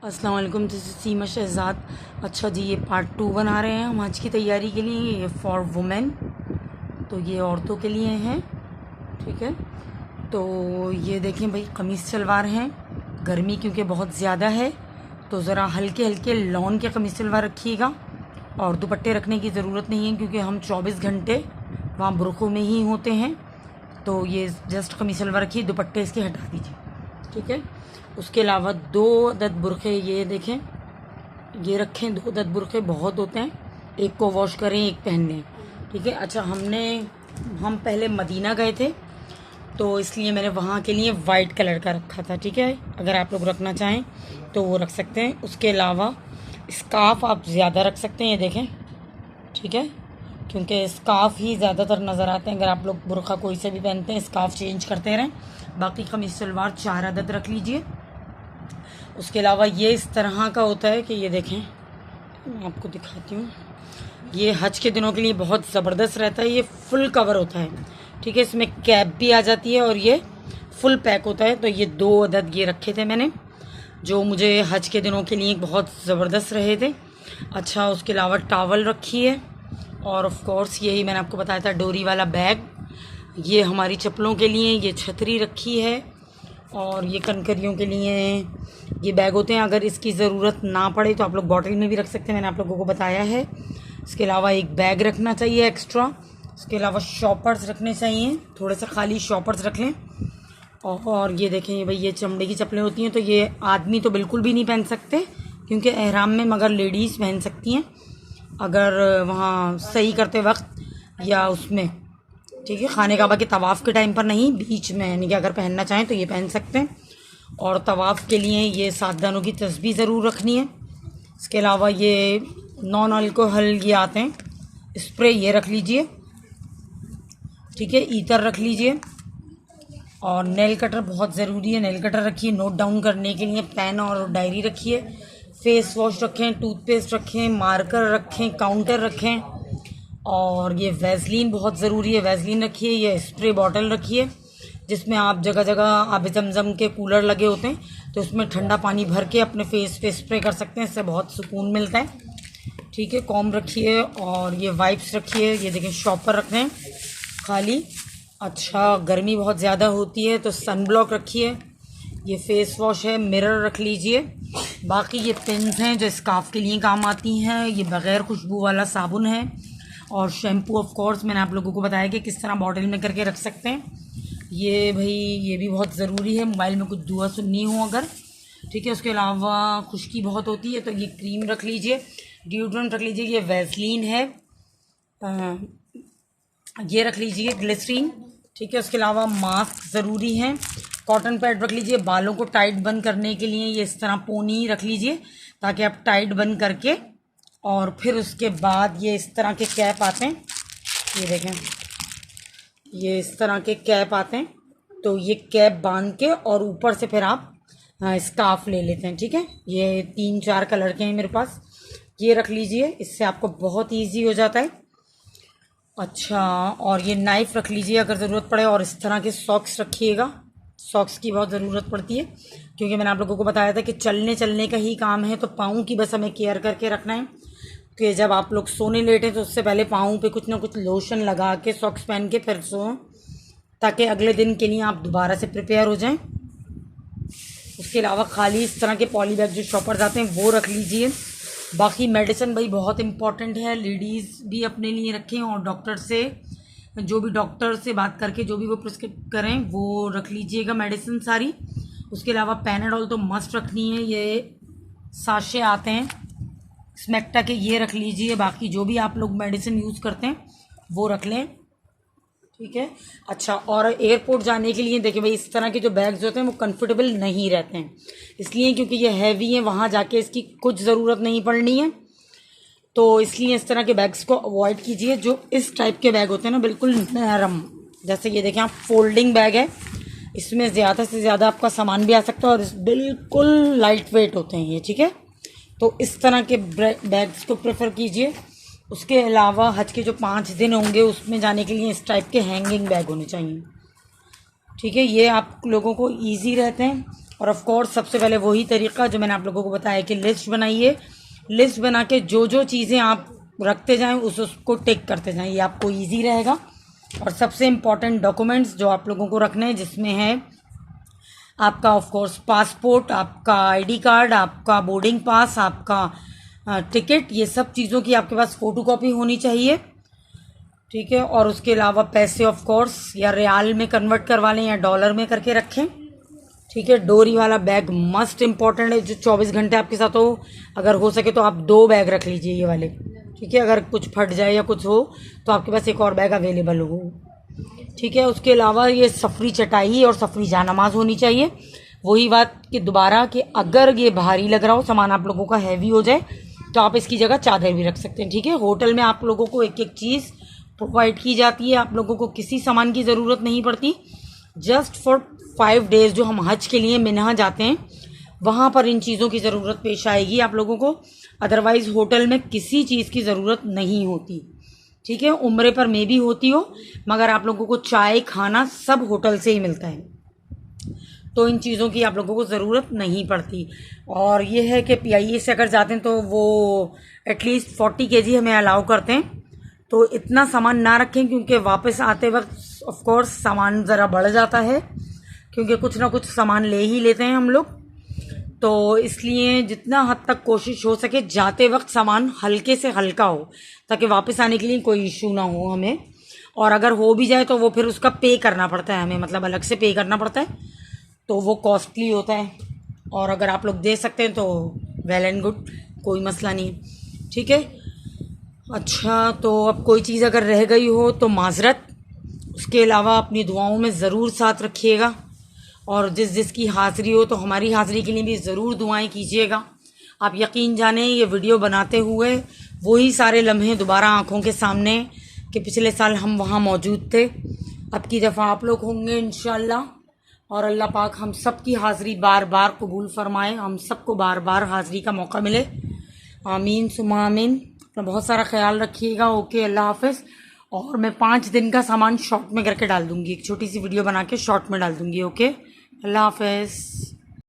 अस्सलाम वालेकुम, this is सीमा शहज़ाद। अच्छा जी, ये पार्ट 2 बना रहे हैं हम आज की तैयारी के लिए। ये फॉर वुमेन, तो ये औरतों के लिए हैं, ठीक है। तो ये देखें भाई, कमीज़ शलवार हैं। गर्मी क्योंकि बहुत ज़्यादा है तो ज़रा हल्के हल्के लॉन के कमीज़ शलवार रखिएगा, और दुपट्टे रखने की ज़रूरत नहीं है क्योंकि हम 24 घंटे वहाँ बुरखों में ही होते हैं। तो ये जस्ट कमीज़ शलवार रखिए, दुपट्टे इसके हटा दीजिए, ठीक है। उसके अलावा 2 अदद बुरखे, ये देखें, ये रखें। 2 अदद बुरखे बहुत होते हैं, एक को वॉश करें, एक पहनने, ठीक है। अच्छा, हम पहले मदीना गए थे तो इसलिए मैंने वहाँ के लिए वाइट कलर का रखा था, ठीक है। अगर आप लोग रखना चाहें तो वो रख सकते हैं। उसके अलावा स्कार्फ आप ज़्यादा रख सकते हैं, ये देखें, ठीक है, क्योंकि स्कार्फ ही ज़्यादातर नज़र आते हैं। अगर आप लोग बुरखा कोई से भी पहनते हैं, स्कार्फ चेंज करते रहें। बाकी कमीज़ सलवार 4 अदद रख लीजिए। उसके अलावा ये इस तरह का होता है कि ये देखें, मैं आपको दिखाती हूँ। ये हज के दिनों के लिए बहुत ज़बरदस्त रहता है। ये फुल कवर होता है, ठीक है। इसमें कैप भी आ जाती है और ये फुल पैक होता है। तो ये 2 अदद ये रखे थे मैंने, जो मुझे हज के दिनों के लिए बहुत ज़बरदस्त रहे थे। अच्छा, उसके अलावा टावल रखी है, और ऑफ कोर्स यही मैंने आपको बताया था, डोरी वाला बैग। ये हमारी चप्पलों के लिए ये छतरी रखी है, और ये कनकरियों के लिए ये बैग होते हैं। अगर इसकी ज़रूरत ना पड़े तो आप लोग बॉटल में भी रख सकते हैं, मैंने आप लोगों को बताया है। इसके अलावा एक बैग रखना चाहिए एक्स्ट्रा। इसके अलावा शॉपर्स रखने चाहिए, थोड़े से खाली शॉपर्स रख लें। और ये देखें भाई, ये चमड़े की चप्पलें होती हैं, तो ये आदमी तो बिल्कुल भी नहीं पहन सकते क्योंकि एहराम में, मगर लेडीज़ पहन सकती हैं अगर वहाँ सही करते वक्त या उसमें, ठीक है, खाने काबा के तवाफ़ के टाइम पर नहीं, बीच में, यानी कि अगर पहनना चाहें तो ये पहन सकते हैं। और तवाफ़ के लिए ये 7 दानों की तस्बीह ज़रूर रखनी है। इसके अलावा ये नॉन अल्कोहल ये आते हैं स्प्रे, ये रख लीजिए, ठीक है। ईतर रख लीजिए, और नेल कटर बहुत ज़रूरी है, नेल कटर रखिए नोट डाउन करने के लिए। पेन और डायरी रखिए। फेस वॉश रखें, टूथपेस्ट रखें, मार्कर रखें, काउंटर रखें, और ये वैसलीन बहुत ज़रूरी है, वैसलीन रखिए। ये स्प्रे बॉटल रखिए, जिसमें आप जगह जगह आब जमजम के कूलर लगे होते हैं तो उसमें ठंडा पानी भर के अपने फेस पे स्प्रे कर सकते हैं, इससे बहुत सुकून मिलता है, ठीक है। कॉम रखिए, और ये वाइप्स रखिए। ये देखें, शॉपर रख रहे हैं खाली। अच्छा, गर्मी बहुत ज़्यादा होती है तो सन ब्लॉक रखिए। ये फेस वॉश है, मिरर रख लीजिए। बाकी ये पिन्स हैं जो स्कार्फ के लिए काम आती हैं। ये बग़ैर खुशबू वाला साबुन है, और शैम्पू ऑफ कोर्स मैंने आप लोगों को बताया कि किस तरह बॉटल में करके रख सकते हैं। ये भाई, ये भी बहुत ज़रूरी है, मोबाइल में कुछ दुआ सुननी हो अगर, ठीक है। उसके अलावा खुश्की बहुत होती है तो ये क्रीम रख लीजिए, डिओड्रेंट रख लीजिए। ये वैसलीन है, ये रख लीजिए, ग्लिसरीन, ठीक है। उसके अलावा मास्क ज़रूरी है। कॉटन पैड रख लीजिए बालों को टाइट बंद करने के लिए। ये इस तरह पोनी रख लीजिए ताकि आप टाइट बंद करके, और फिर उसके बाद ये इस तरह के कैप आते हैं, ये देखें, ये इस तरह के कैप आते हैं। तो ये कैप बांध के और ऊपर से फिर आप स्कार्फ ले लेते हैं, ठीक है। ये 3-4 कलर के हैं मेरे पास, ये रख लीजिए, इससे आपको बहुत ईजी हो जाता है। अच्छा, और ये नाइफ़ रख लीजिए अगर ज़रूरत पड़े। और इस तरह के सॉक्स रखिएगा, सॉक्स की बहुत ज़रूरत पड़ती है क्योंकि मैंने आप लोगों को बताया था कि चलने का ही काम है, तो पाँव की बस हमें केयर करके रखना है कि जब आप लोग सोने लेटें तो उससे पहले पाँव पे कुछ ना कुछ लोशन लगा के, सॉक्स पहन के फिर सोएं, ताकि अगले दिन के लिए आप दोबारा से प्रिपेयर हो जाएं। उसके अलावा खाली इस तरह के पॉली बैग जो शॉपर्स आते हैं वो रख लीजिए। बाकी मेडिसिन भाई बहुत इंपॉर्टेंट है, लेडीज़ भी अपने लिए रखें, और डॉक्टर से, जो भी डॉक्टर से बात करके जो भी वो प्रिस्क्राइब करें वो रख लीजिएगा मेडिसिन सारी। उसके अलावा पैनाडोल तो मस्ट रखनी है, ये साशे आते हैं स्मेक्टा के, ये रख लीजिए। बाकी जो भी आप लोग मेडिसिन यूज़ करते हैं वो रख लें, ठीक है। अच्छा, और एयरपोर्ट जाने के लिए देखिए भाई, इस तरह के जो बैग्स होते हैं वो कंफर्टेबल नहीं रहते हैं, इसलिए क्योंकि ये हैवी है, वहाँ जाके इसकी कुछ ज़रूरत नहीं पड़नी है, तो इसलिए इस तरह के बैग्स को अवॉइड कीजिए। जो इस टाइप के बैग होते हैं ना, बिल्कुल नरम, जैसे ये देखें आप, फोल्डिंग बैग है, इसमें ज़्यादा से ज़्यादा आपका सामान भी आ सकता है, और बिल्कुल लाइट वेट होते हैं ये, ठीक है। तो इस तरह के बैग्स को प्रेफर कीजिए। उसके अलावा हज के जो 5 दिन होंगे उसमें जाने के लिए इस टाइप के हैंगिंग बैग होने चाहिए, ठीक है। ये आप लोगों को इजी रहते हैं, और ऑफ कोर्स सबसे पहले वही तरीका जो मैंने आप लोगों को बताया कि लिस्ट बनाइए। लिस्ट बना के जो जो चीज़ें आप रखते जाएं उसको टिक करते जाएं, ये आपको ईजी रहेगा। और सबसे इम्पॉर्टेंट डॉक्यूमेंट्स जो आप लोगों को रखने हैं, जिसमें है आपका ऑफ कोर्स पासपोर्ट, आपका आईडी कार्ड, आपका बोर्डिंग पास, आपका टिकट, ये सब चीज़ों की आपके पास फ़ोटोकॉपी होनी चाहिए, ठीक है। और उसके अलावा पैसे ऑफ कोर्स या रियाल में कन्वर्ट करवा लें या डॉलर में करके रखें, ठीक है। डोरी वाला बैग मस्ट इम्पॉर्टेंट है जो 24 घंटे आपके साथ हो। अगर हो सके तो आप 2 बैग रख लीजिए ये वाले, ठीक है। अगर कुछ फट जाए या कुछ हो तो आपके पास एक और बैग अवेलेबल हो, ठीक है। उसके अलावा ये सफरी चटाई और सफरी जानमाज होनी चाहिए। वही बात कि दोबारा कि अगर ये भारी लग रहा हो, सामान आप लोगों का हैवी हो जाए, तो आप इसकी जगह चादर भी रख सकते हैं, ठीक है। होटल में आप लोगों को एक एक चीज़ प्रोवाइड की जाती है, आप लोगों को किसी सामान की ज़रूरत नहीं पड़ती। जस्ट फॉर 5 डेज़ जो हम हज के लिए मिना जाते हैं, वहाँ पर इन चीज़ों की ज़रूरत पेश आएगी आप लोगों को। अदरवाइज़ होटल में किसी चीज़ की ज़रूरत नहीं होती, ठीक है। उम्रे पर मे भी होती हो, मगर आप लोगों को चाय खाना सब होटल से ही मिलता है, तो इन चीज़ों की आप लोगों को ज़रूरत नहीं पड़ती। और ये है कि PIA से अगर जाते हैं तो वो एटलीस्ट 40 kg हमें अलाउ करते हैं, तो इतना सामान ना रखें क्योंकि वापस आते वक्त ऑफ कोर्स सामान ज़रा बढ़ जाता है, क्योंकि कुछ ना कुछ सामान ले ही लेते हैं हम लोग। तो इसलिए जितना हद तक कोशिश हो सके जाते वक्त सामान हल्के से हल्का हो, ताकि वापस आने के लिए कोई इशू ना हो हमें। और अगर हो भी जाए तो वो फिर उसका पे करना पड़ता है हमें, मतलब अलग से पे करना पड़ता है, तो वो कॉस्टली होता है। और अगर आप लोग दे सकते हैं तो वेल एंड गुड, कोई मसला नहीं है, ठीक है। अच्छा, तो अब कोई चीज़ अगर रह गई हो तो माजरत, उसके अलावा अपनी दुआओं में ज़रूर साथ रखिएगा। और जिसकी हाज़िरी हो तो हमारी हाज़िरी के लिए भी ज़रूर दुआएं कीजिएगा। आप यकीन जाने ये वीडियो बनाते हुए वही सारे लम्हे दोबारा आंखों के सामने कि पिछले साल हम वहाँ मौजूद थे। अब की दफ़ा आप लोग होंगे इंशाअल्लाह, और अल्लाह पाक हम सब की हाज़िरी बार बार कबूल फरमाए, हम सबको बार बार हाज़िरी का मौका मिले। आमीन सुम्मा आमीन। अपना बहुत सारा ख्याल रखिएगा। ओके, अल्लाह हाफ़िज़। और मैं 5 दिन का सामान शॉर्ट में करके डाल दूँगी, एक छोटी सी वीडियो बना के शॉर्ट में डाल दूँगी। ओके, अल्लाह हाफ़िज़।